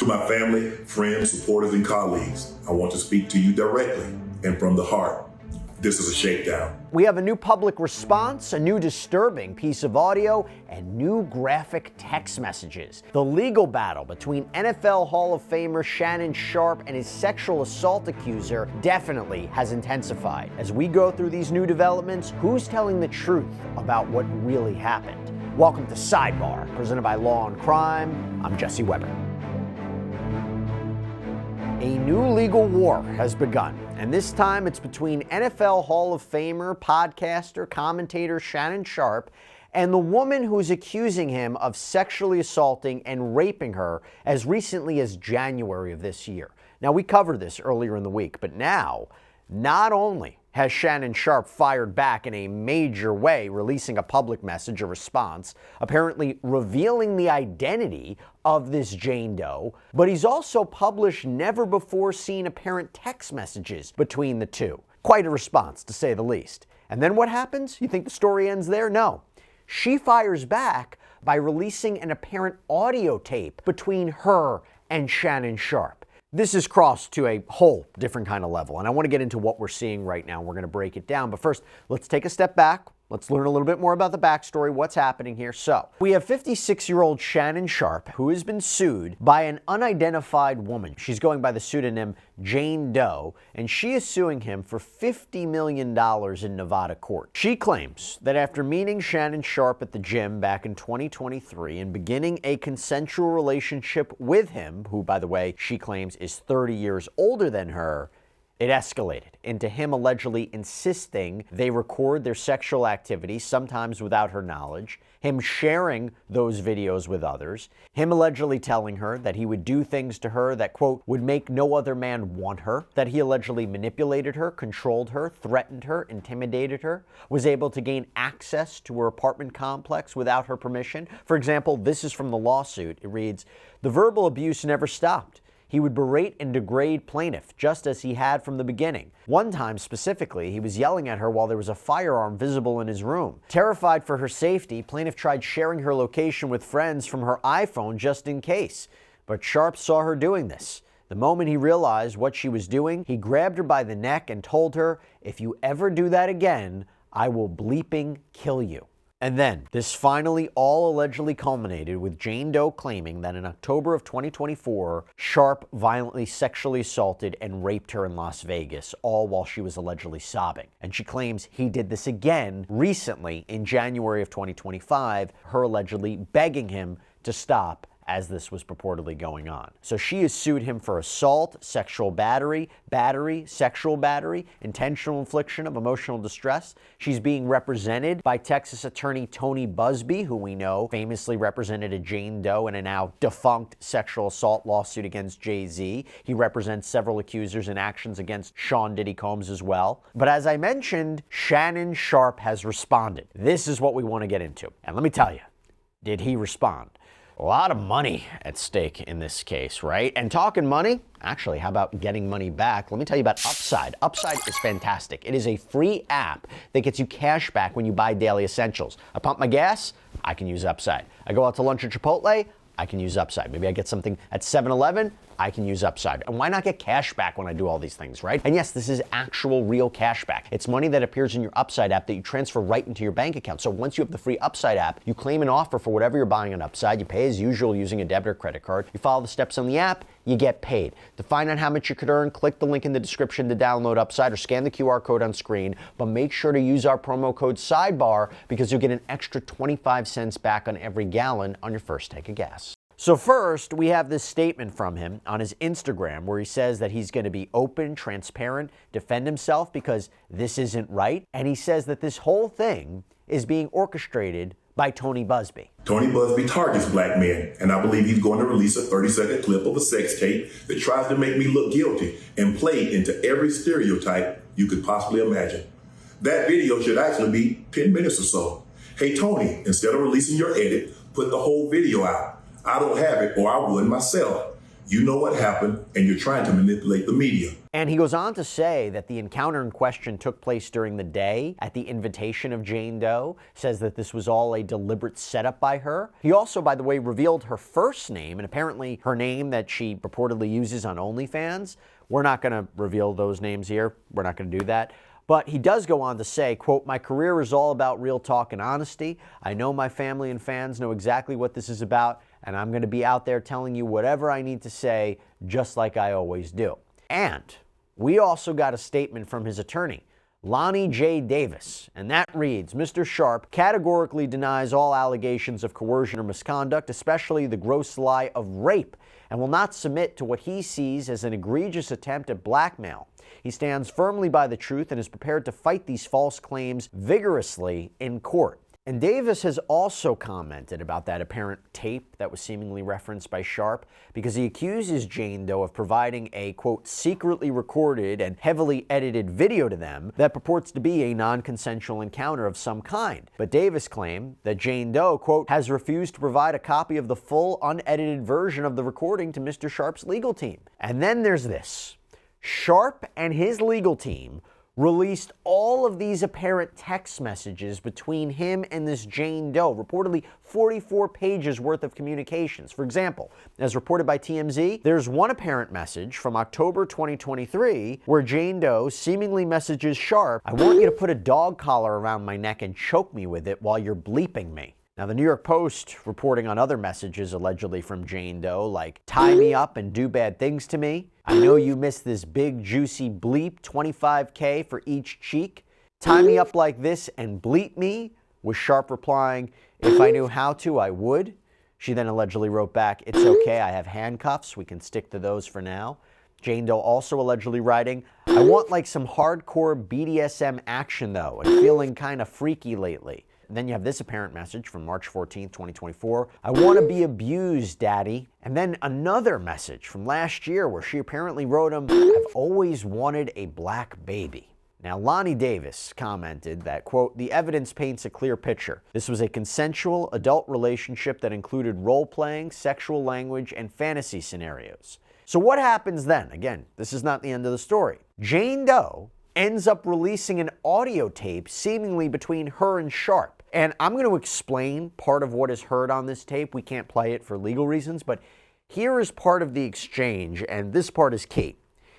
To my family, friends, supporters, and colleagues, I want to speak to you directly and from the heart. This is a shakedown. We have a new public response, a new disturbing piece of audio, and new graphic text messages. The legal battle between NFL Hall of Famer Shannon Sharpe and his sexual assault accuser definitely has intensified. As we go through these new developments, who's telling the truth about what really happened? Welcome to Sidebar, presented by Law&Crime. I'm Jesse Weber. A new legal war has begun, and this time it's between NFL Hall of Famer, podcaster, commentator Shannon Sharpe and the woman who's accusing him of sexually assaulting and raping her as recently as January of this year. Now, we covered this earlier in the week, but now, not only has Shannon Sharpe fired back in a major way, releasing a public message, a response, apparently revealing the identity of this Jane Doe, but he's also published never-before-seen apparent text messages between the two. Quite a response, to say the least. And then what happens? You think the story ends there? No. She fires back by releasing an apparent audio tape between her and Shannon Sharpe. This is crossed to a whole different kind of level, and I want to get into what we're seeing right now. We're going to break it down, but first, let's take a step back. Let's learn a little bit more about the backstory, what's happening here. So, we have 56-year-old Shannon Sharpe, who has been sued by an unidentified woman. She's going by the pseudonym Jane Doe, and she is suing him for $50 million in Nevada court. She claims that after meeting Shannon Sharpe at the gym back in 2023 and beginning a consensual relationship with him, who, by the way, she claims is 30 years older than her, it escalated into him allegedly insisting they record their sexual activity, sometimes without her knowledge, him sharing those videos with others, him allegedly telling her that he would do things to her that, quote, would make no other man want her, that he allegedly manipulated her, controlled her, threatened her, intimidated her, was able to gain access to her apartment complex without her permission. For example, this is from the lawsuit. It reads, "The verbal abuse never stopped. He would berate and degrade plaintiff, just as he had from the beginning. One time specifically, he was yelling at her while there was a firearm visible in his room. Terrified for her safety, plaintiff tried sharing her location with friends from her iPhone just in case. But Sharpe saw her doing this. The moment he realized what she was doing, he grabbed her by the neck and told her, 'If you ever do that again, I will bleeping kill you.' And then, this finally all allegedly culminated with Jane Doe claiming that in October of 2024, Sharpe violently sexually assaulted and raped her in Las Vegas, all while she was allegedly sobbing. And she claims he did this again recently in January of 2025, her allegedly begging him to stop as this was purportedly going on. So she has sued him for assault, sexual battery, sexual battery, intentional infliction of emotional distress. She's being represented by Texas attorney Tony Buzbee, who we know famously represented a Jane Doe in a now defunct sexual assault lawsuit against Jay-Z. He represents several accusers in actions against Sean Diddy Combs as well. But as I mentioned, Shannon Sharpe has responded. This is what we want to get into. And let me tell you, did he respond? A lot of money at stake in this case, right? And talking money, actually, how about getting money back? Let me tell you about Upside. Upside is fantastic. It is a free app that gets you cash back when you buy daily essentials. I pump my gas, I can use Upside. I go out to lunch at Chipotle, I can use Upside. Maybe I get something at 7-Eleven, I can use Upside. And why not get cash back when I do all these things, right? And yes, this is actual real cash back. It's money that appears in your Upside app that you transfer right into your bank account. So once you have the free Upside app, you claim an offer for whatever you're buying on Upside. You pay as usual using a debit or credit card. You follow the steps on the app, you get paid. To find out how much you could earn, click the link in the description to download Upside or scan the QR code on screen. But make sure to use our promo code SIDEBAR because you'll get an extra 25 cents back on every gallon on your first tank of gas. So first, we have this statement from him on his Instagram where he says that he's going to be open, transparent, defend himself because this isn't right. And he says that this whole thing is being orchestrated by Tony Buzbee. Tony Buzbee targets black men, and I believe he's going to release a 30-second clip of a sex tape that tries to make me look guilty and play into every stereotype you could possibly imagine. That video should actually be 10 minutes or so. Hey, Tony, instead of releasing your edit, put the whole video out. I don't have it, or I would myself. You know what happened, and you're trying to manipulate the media. And he goes on to say that the encounter in question took place during the day at the invitation of Jane Doe, says that this was all a deliberate setup by her. He also, by the way, revealed her first name, and apparently her name that she purportedly uses on OnlyFans. We're not going to reveal those names here. We're not going to do that. But he does go on to say, quote, "My career is all about real talk and honesty. I know my family and fans know exactly what this is about, and I'm going to be out there telling you whatever I need to say, just like I always do." And we also got a statement from his attorney, Lonnie J. Davis, and that reads, "Mr. Sharpe categorically denies all allegations of coercion or misconduct, especially the gross lie of rape, and will not submit to what he sees as an egregious attempt at blackmail. He stands firmly by the truth and is prepared to fight these false claims vigorously in court." And Davis has also commented about that apparent tape that was seemingly referenced by Sharpe, because he accuses Jane Doe of providing a, quote, "secretly recorded and heavily edited video to them that purports to be a non-consensual encounter of some kind." But Davis claimed that Jane Doe, quote, "has refused to provide a copy of the full unedited version of the recording to Mr. Sharpe's legal team." And then there's this. Sharpe and his legal team released all of these apparent text messages between him and this Jane Doe, reportedly 44 pages worth of communications. For example, as reported by TMZ, there's one apparent message from October 2023 where Jane Doe seemingly messages Sharpe, "I want you to put a dog collar around my neck and choke me with it while you're bleeping me." Now, the New York Post reporting on other messages allegedly from Jane Doe, like, "tie me up and do bad things to me. I know you missed this big juicy bleep, 25K for each cheek. Tie me up like this and bleep me," with Sharpe replying, "If I knew how to, I would." She then allegedly wrote back, "It's okay, I have handcuffs. We can stick to those for now." Jane Doe also allegedly writing, "I want like some hardcore BDSM action though, and feeling kind of freaky lately." Then you have this apparent message from March 14th, 2024. "I want to be abused, Daddy." And then another message from last year where she apparently wrote him, "I've always wanted a black baby." Now, Lonnie Davis commented that, quote, "The evidence paints a clear picture. This was a consensual adult relationship that included role-playing, sexual language, and fantasy scenarios." So what happens then? Again, this is not the end of the story. Jane Doe ends up releasing an audio tape seemingly between her and Sharpe. And I'm going to explain part of what is heard on this tape. We can't play it for legal reasons, but here is part of the exchange, and this part is key.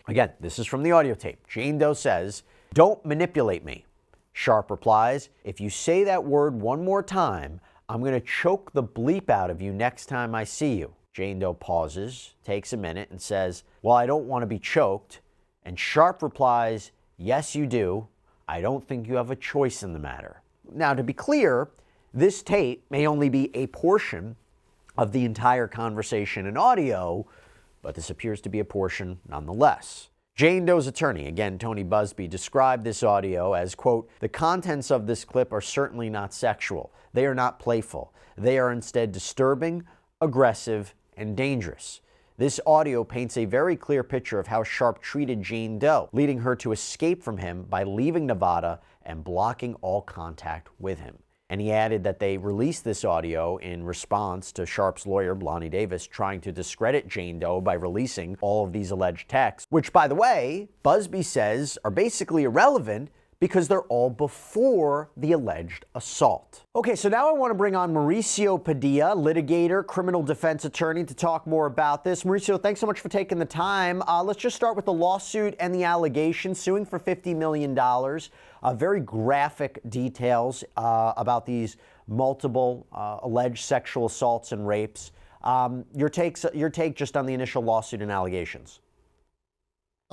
Again, this is from the audio tape. Jane Doe says, "Don't manipulate me." Sharpe replies, "If you say that word one more time, I'm going to choke the bleep out of you next time I see you." Jane Doe pauses, takes a minute, and says, "Well, I don't want to be choked." And Sharpe replies, "Yes, you do. I don't think you have a choice in the matter." Now, to be clear, this tape may only be a portion of the entire conversation in audio, but this appears to be a portion nonetheless. Jane Doe's attorney, again, Tony Busby, described this audio as, quote, "The contents of this clip are certainly not sexual. They are not playful. They are instead disturbing, aggressive, and dangerous. This audio paints a very clear picture of how Sharpe treated Jane Doe, leading her to escape from him by leaving Nevada and blocking all contact with him." And he added that they released this audio in response to Sharpe's lawyer, Lonnie Davis, trying to discredit Jane Doe by releasing all of these alleged texts, which, by the way, Busby says are basically irrelevant because they're all before the alleged assault. Okay, so now I want to bring on Mauricio Padilla, litigator, criminal defense attorney, to talk more about this. Mauricio, thanks so much for taking the time. Let's just start with the lawsuit and the allegations, suing for $50 million. Very graphic details about these multiple alleged sexual assaults and rapes. Your take just on the initial lawsuit and allegations.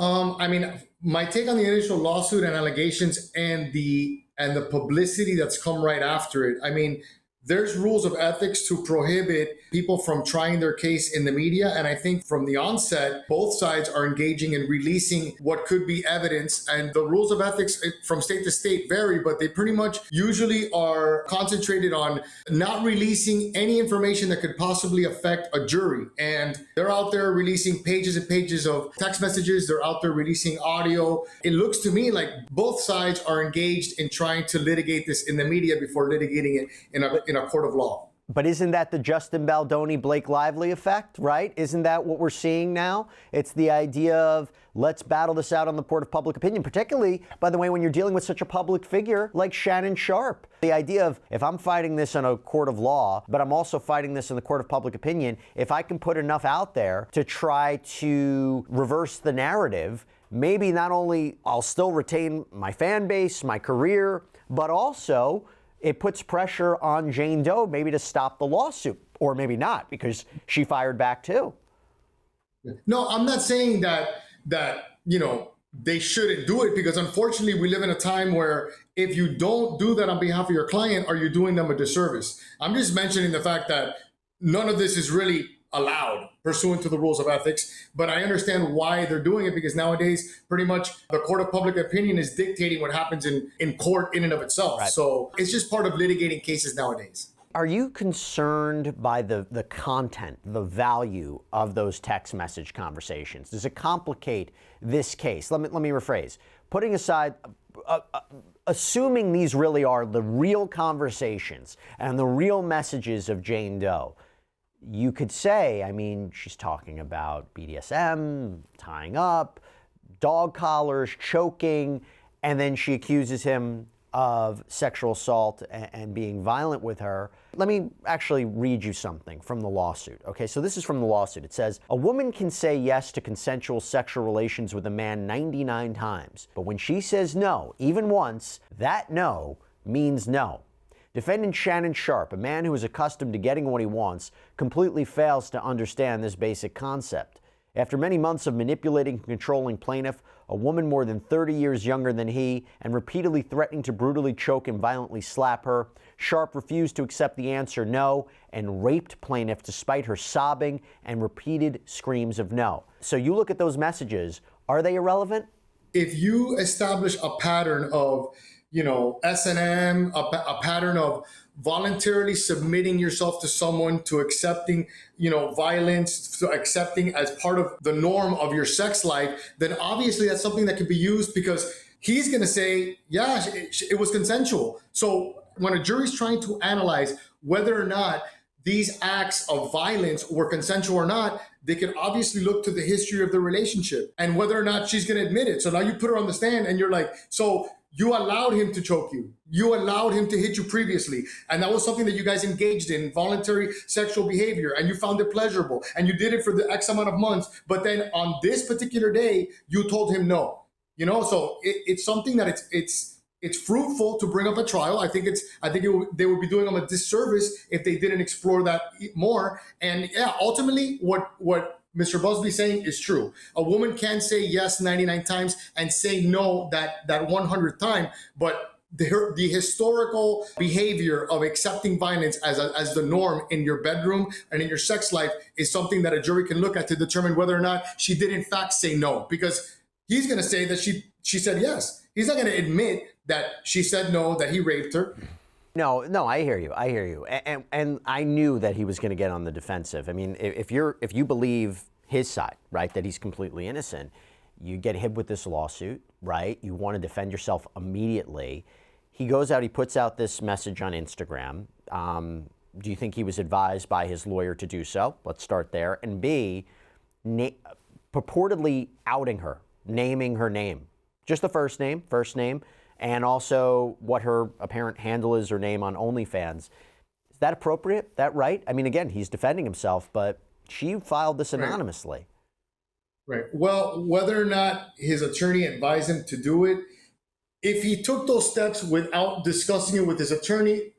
I mean, my take on the initial lawsuit and allegations and the publicity that's come right after it. I mean, there's rules of ethics to prohibit people from trying their case in the media. And I think from the onset, both sides are engaging in releasing what could be evidence. And the rules of ethics from state to state vary, but they pretty much usually are concentrated on not releasing any information that could possibly affect a jury. And they're out there releasing pages and pages of text messages. They're out there releasing audio. It looks to me like both sides are engaged in trying to litigate this in the media before litigating it in a court of law. But isn't that the Justin Baldoni, Blake Lively effect, right? Isn't that what we're seeing now? It's the idea of let's battle this out on the court of public opinion, particularly, by the way, when you're dealing with such a public figure like Shannon Sharpe. The idea of if I'm fighting this in a court of law, but I'm also fighting this in the court of public opinion, if I can put enough out there to try to reverse the narrative, maybe not only I'll still retain my fan base, my career, but also it puts pressure on Jane Doe maybe to stop the lawsuit, or maybe not, because she fired back too. No, I'm not saying that they shouldn't do it, because unfortunately we live in a time where if you don't do that on behalf of your client, are you doing them a disservice? I'm just mentioning the fact that none of this is really allowed pursuant to the rules of ethics, but I understand why they're doing it, because nowadays pretty much the court of public opinion is dictating what happens in court in and of itself. Right. So it's just part of litigating cases nowadays. Are you concerned by the content, the value of those text message conversations? Does it complicate this case? Let me rephrase. Putting aside, assuming these really are the real conversations and the real messages of Jane Doe, you could say, I mean, she's talking about BDSM, tying up, dog collars, choking, and then she accuses him of sexual assault and being violent with her. Let me actually read you something from the lawsuit. Okay, so this is from the lawsuit. It says, a woman can say yes to consensual sexual relations with a man 99 times, but when she says no, even once, that no means no. Defendant Shannon Sharpe, a man who is accustomed to getting what he wants, completely fails to understand this basic concept. After many months of manipulating and controlling plaintiff, a woman more than 30 years younger than he, and repeatedly threatening to brutally choke and violently slap her, Sharpe refused to accept the answer no and raped plaintiff despite her sobbing and repeated screams of no. So you look at those messages, are they irrelevant? If you establish a pattern of S&M, a pattern of voluntarily submitting yourself to someone, to accepting, violence, to accepting as part of the norm of your sex life, then obviously that's something that could be used, because he's going to say, yeah, it was consensual. So when a jury's trying to analyze whether or not these acts of violence were consensual or not, they can obviously look to the history of the relationship and whether or not she's going to admit it. So now you put her on the stand and you're like, so you allowed him to choke you. You allowed him to hit you previously. And that was something that you guys engaged in, voluntary sexual behavior, and you found it pleasurable. And you did it for the X amount of months. But then on this particular day, you told him no. So it's something that it's fruitful to bring up a trial. I think they would be doing them a disservice if they didn't explore that more. And yeah, ultimately what Mr. Busby's saying is true. A woman can say yes 99 times and say no that 100th time, but the historical behavior of accepting violence as the norm in your bedroom and in your sex life is something that a jury can look at to determine whether or not she did in fact say no, because he's going to say that she said yes. He's not going to admit that she said no, that he raped her. No, I hear you. And I knew that he was going to get on the defensive. I mean, if you believe his side, right, that he's completely innocent, you get hit with this lawsuit, right? You want to defend yourself immediately. He goes out, he puts out this message on Instagram. Do you think he was advised by his lawyer to do so? Let's start there. And B, purportedly outing her, naming her name. Just the first name, and also what her apparent handle is, her name on OnlyFans. Is that appropriate? That right? I mean, again, he's defending himself, but she filed this anonymously. Right. Well, whether or not his attorney advised him to do it, if he took those steps without discussing it with his attorney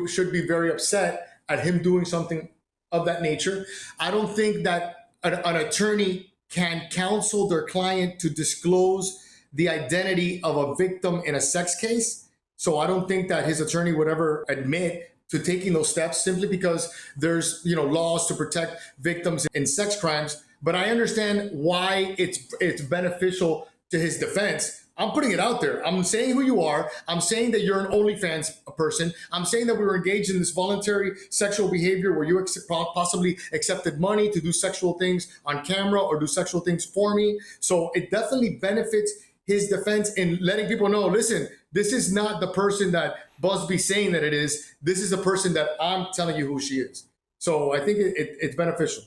should be very upset at him doing something of that nature. I don't think that an attorney can counsel their client to disclose the identity of a victim in a sex case. So I don't think that his attorney would ever admit to taking those steps, simply because there's laws to protect victims in sex crimes. But I understand why it's beneficial to his defense. I'm putting it out there. I'm saying who you are. I'm saying that you're an OnlyFans person. I'm saying that we were engaged in this voluntary sexual behavior where you possibly accepted money to do sexual things on camera or do sexual things for me. So it definitely benefits his defense in letting people know, listen, This is not the person that Busby's saying that it is. This is the person that I'm telling you who she is. So I think it's beneficial.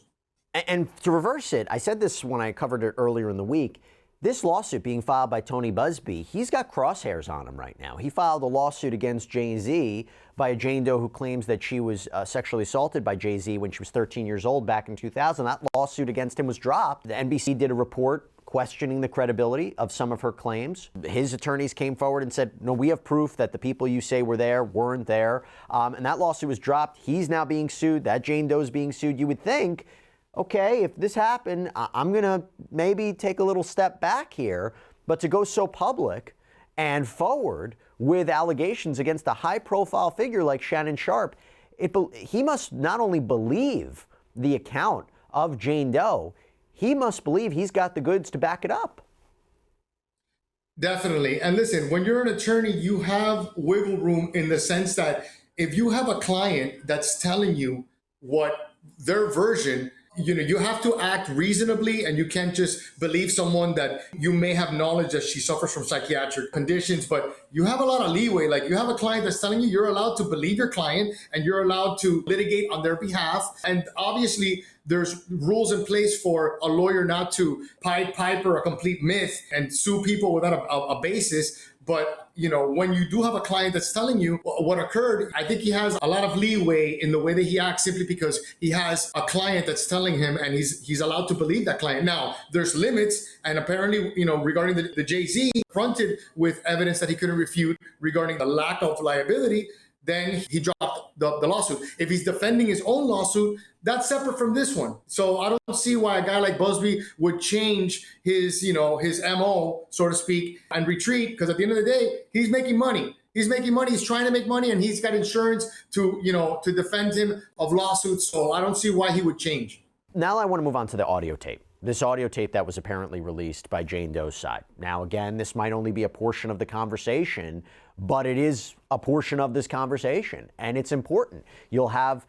And to reverse it, I said this when I covered it earlier in the week. This lawsuit being filed by Tony Busby, he's got crosshairs on him right now. He filed a lawsuit against Jay-Z by a Jane Doe who claims that she was sexually assaulted by Jay-Z when she was 13 years old back in 2000. That lawsuit against him was dropped. The NBC did a report questioning the credibility of some of her claims. His attorneys came forward and said, no, we have proof that the people you say were there weren't there. And that lawsuit was dropped. He's now being sued. That Jane Doe is being sued. You would think, okay, if this happened, I'm going to maybe take a little step back here. But to go so public and forward with allegations against a high-profile figure like Shannon Sharpe, he must not only believe the account of Jane Doe, he must believe he's got the goods to back it up. Definitely. And listen, when you're an attorney, you have wiggle room in the sense that if you have a client that's telling you what their version, you have to act reasonably, and you can't just believe someone that you may have knowledge that she suffers from psychiatric conditions, but you have a lot of leeway. Like, you have a client that's telling you, you're allowed to believe your client and you're allowed to litigate on their behalf. And obviously there's rules in place for a lawyer not to Pied Piper a complete myth and sue people without a basis. But, when you do have a client that's telling you what occurred, I think he has a lot of leeway in the way that he acts, simply because he has a client that's telling him, and he's allowed to believe that client. Now, there's limits, and apparently, regarding the Jay-Z, confronted with evidence that he couldn't refute regarding the lack of liability, then he dropped the lawsuit. If he's defending his own lawsuit, that's separate from this one. So I don't see why a guy like Busby would change his MO, so to speak, and retreat, because at the end of the day, he's making money. He's making money. He's trying to make money, and he's got insurance to defend him of lawsuits. So I don't see why he would change. Now I want to move on to the audio tape. This audio tape that was apparently released by Jane Doe's side. Now, again, this might only be a portion of the conversation, but it is a portion of this conversation, and it's important. You'll have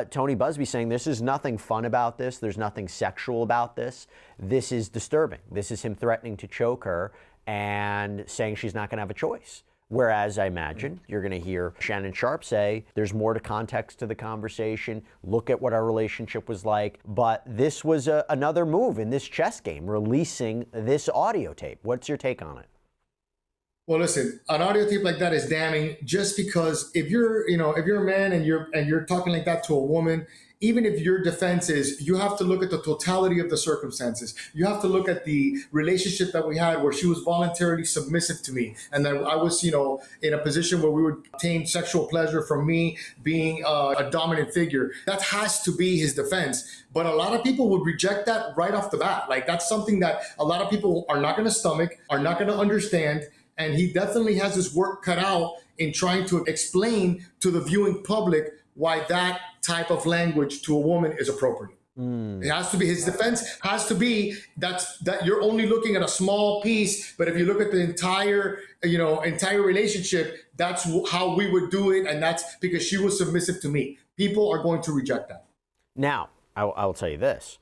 Tony Busby saying, this is nothing fun about this. There's nothing sexual about this. This is disturbing. This is him threatening to choke her and saying she's not going to have a choice. Whereas I imagine you're going to hear Shannon Sharpe say, there's more to context to the conversation. Look at what our relationship was like. But this was another move in this chess game, releasing this audio tape. What's your take on it? Well, listen, an audio tape like that is damning, just because if you're a man and you're talking like that to a woman, even if your defense is, you have to look at the totality of the circumstances. You have to look at the relationship that we had where she was voluntarily submissive to me. And then I was, in a position where we would obtain sexual pleasure from me being a dominant figure. That has to be his defense. But a lot of people would reject that right off the bat. Like, that's something that a lot of people are not going to stomach, are not going to understand. And he definitely has his work cut out in trying to explain to the viewing public why that type of language to a woman is appropriate. It has to be, his defense has to be that you're only looking at a small piece, but if you look at the entire relationship, that's how we would do it, and that's because she was submissive to me. People are going to reject that. Now, I'll tell you this.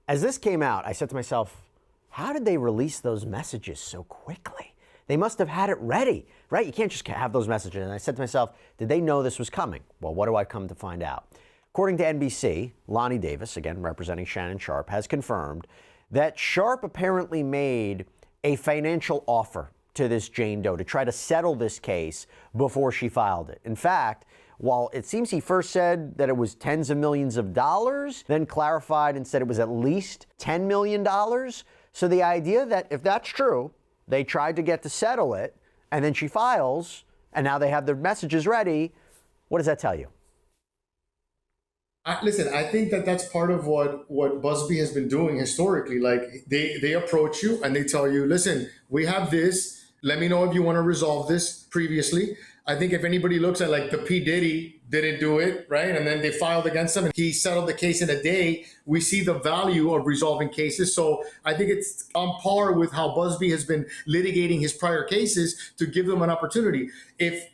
As this came out, I said to myself, how did they release those messages so quickly? They must have had it ready, right? You can't just have those messages. And I said to myself, did they know this was coming? Well, what do I come to find out? According to NBC, Lonnie Davis, again representing Shannon Sharpe, has confirmed that Sharpe apparently made a financial offer to this Jane Doe to try to settle this case before she filed it. In fact, while it seems he first said that it was tens of millions of dollars, then clarified and said it was at least $10 million. So the idea that if that's true, they tried to get to settle it, and then she files, and now they have their messages ready. What does that tell you? Listen, I think that's part of what Busby has been doing historically. Like, they approach you and they tell you, listen, we have this. Let me know if you want to resolve this previously. I think if anybody looks at, like, the P. Diddy didn't do it, right? And then they filed against him and he settled the case in a day. We see the value of resolving cases. So I think it's on par with how Busby has been litigating his prior cases to give them an opportunity.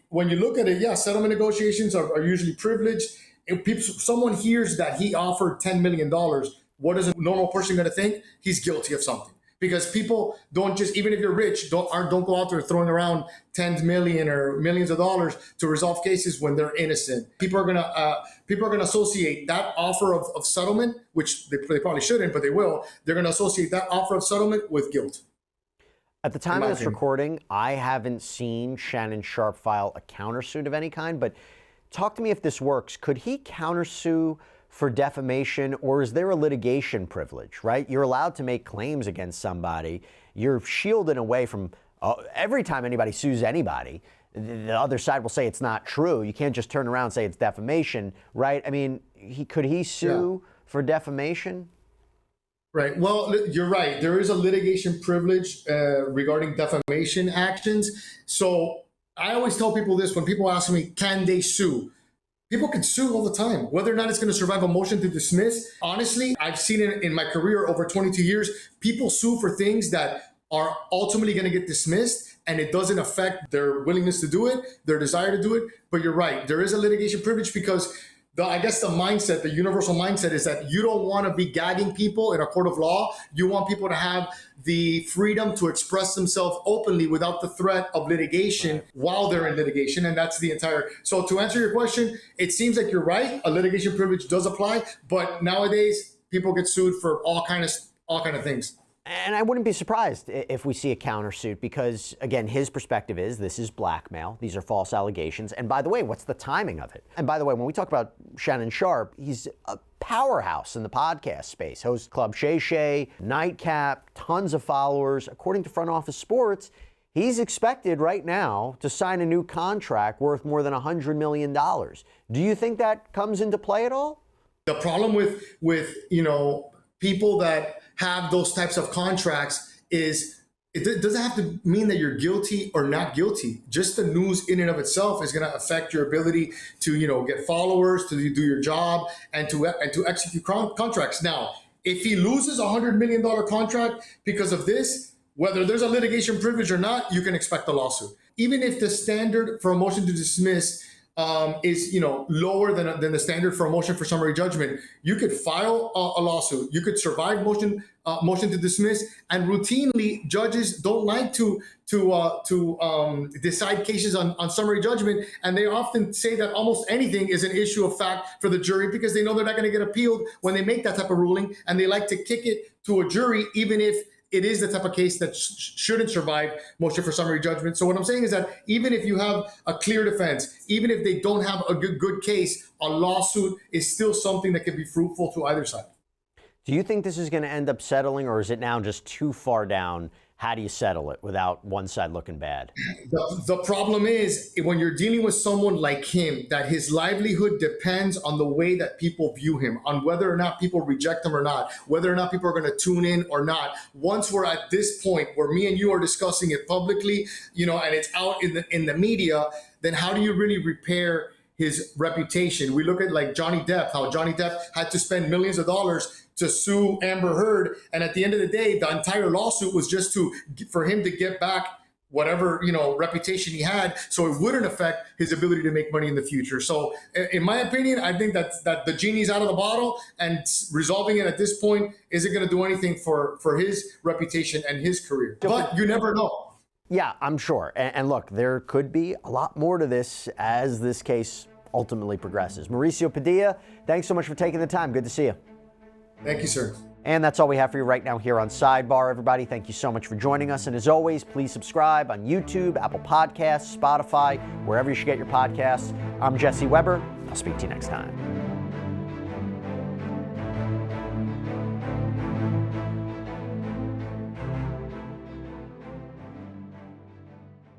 When you look at it, settlement negotiations are usually privileged. If someone hears that he offered $10 million, what is a normal person going to think? He's guilty of something. because people don't just, even if you're rich, don't go out there throwing around tens million or millions of dollars to resolve cases when they're innocent. People are gonna associate that offer of settlement, which they probably shouldn't, but they will. They're gonna associate that offer of settlement with guilt. At the time of this recording, I haven't seen Shannon Sharpe file a countersuit of any kind, but talk to me if this works. Could he countersue for defamation, or is there a litigation privilege, right? You're allowed to make claims against somebody. You're shielded away from every time anybody sues anybody, the other side will say it's not true. You can't just turn around and say it's defamation, right? I mean, could he sue for defamation? Right. Well, you're right. There is a litigation privilege regarding defamation actions. So I always tell people this when people ask me, can they sue? People can sue all the time, whether or not it's going to survive a motion to dismiss. Honestly, I've seen it in my career over 22 years. People sue for things that are ultimately going to get dismissed, and it doesn't affect their willingness to do it, their desire to do it. But you're right. There is a litigation privilege because I guess the mindset, the universal mindset is that you don't want to be gagging people in a court of law. You want people to have the freedom to express themselves openly without the threat of litigation while they're in litigation. And that's the entire. So to answer your question, it seems like you're right. A litigation privilege does apply, but nowadays people get sued for all kind of things. And I wouldn't be surprised if we see a countersuit because, again, his perspective is this is blackmail. These are false allegations. And by the way, what's the timing of it? And by the way, when we talk about Shannon Sharpe, he's a powerhouse in the podcast space. Hosts Club Shay Shay, Nightcap, tons of followers. According to Front Office Sports, he's expected right now to sign a new contract worth more than $100 million. Do you think that comes into play at all? The problem with people that have those types of contracts is it doesn't have to mean that you're guilty or not guilty. Just the news in and of itself is going to affect your ability to get followers, to do your job, and to execute contracts. Now, if he loses a $100 million contract because of this, whether there's a litigation privilege or not, you can expect a lawsuit. Even if the standard for a motion to dismiss is lower than the standard for a motion for summary judgment, you could file a lawsuit. You could survive motion to dismiss, and routinely judges don't like to decide cases on summary judgment, and they often say that almost anything is an issue of fact for the jury because they know they're not going to get appealed when they make that type of ruling, and they like to kick it to a jury even if it is the type of case that shouldn't survive motion for summary judgment. So what I'm saying is that even if you have a clear defense, even if they don't have a good case, a lawsuit is still something that can be fruitful to either side. Do you think this is going to end up settling, or is it now just too far down? How do you settle it without one side looking bad? The problem is when you're dealing with someone like him, that his livelihood depends on the way that people view him, on whether or not people reject him or not, whether or not people are going to tune in or not. Once we're at this point where me and you are discussing it publicly, and it's out in the media, then how do you really repair his reputation? We look at like Johnny Depp, how Johnny Depp had to spend millions of dollars to sue Amber Heard, and at the end of the day, the entire lawsuit was just for him to get back whatever reputation he had, so it wouldn't affect his ability to make money in the future. So, in my opinion, I think that the genie's out of the bottle, and resolving it at this point isn't going to do anything for his reputation and his career. But you never know. Yeah, I'm sure. And look, there could be a lot more to this as this case ultimately progresses. Mauricio Padilla, thanks so much for taking the time. Good to see you. Thank you, sir. And that's all we have for you right now here on Sidebar, everybody. Thank you so much for joining us. And as always, please subscribe on YouTube, Apple Podcasts, Spotify, wherever you should get your podcasts. I'm Jesse Weber. I'll speak to you next time.